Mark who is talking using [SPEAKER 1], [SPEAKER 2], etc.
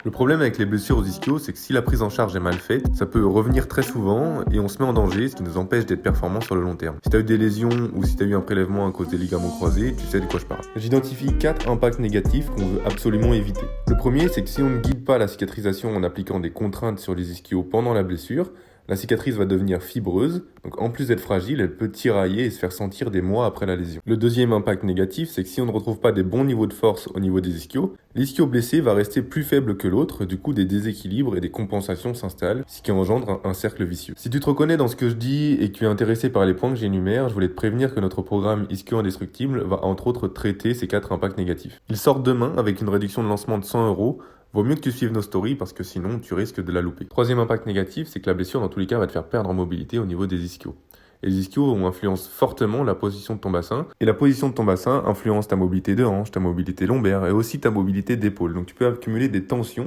[SPEAKER 1] Le problème avec les blessures aux ischios, c'est que si la prise en charge est mal faite, ça peut revenir très souvent et on se met en danger, ce qui nous empêche d'être performant sur le long terme. Si tu as eu des lésions ou si tu as eu un prélèvement à cause des ligaments croisés, tu sais de quoi je parle. J'identifie 4 impacts négatifs qu'on veut absolument éviter. Le premier, c'est que si on ne guide pas la cicatrisation en appliquant des contraintes sur les ischios pendant la blessure, la cicatrice va devenir fibreuse, donc en plus d'être fragile, elle peut tirailler et se faire sentir des mois après la lésion. Le deuxième impact négatif, c'est que si on ne retrouve pas des bons niveaux de force au niveau des ischios, l'ischio blessé va rester plus faible que l'autre, du coup des déséquilibres et des compensations s'installent, ce qui engendre un cercle vicieux. Si tu te reconnais dans ce que je dis et que tu es intéressé par les points que j'énumère, je voulais te prévenir que notre programme Ischio Indestructible va entre autres traiter ces 4 impacts négatifs. Il sort demain avec une réduction de lancement de 100 €. Vaut mieux que tu suives nos stories parce que sinon tu risques de la louper. Troisième impact négatif, c'est que la blessure dans tous les cas va te faire perdre en mobilité au niveau des ischios. Et les ischios influencent fortement la position de ton bassin. Et la position de ton bassin influence ta mobilité de hanche, ta mobilité lombaire et aussi ta mobilité d'épaule. Donc tu peux accumuler des tensions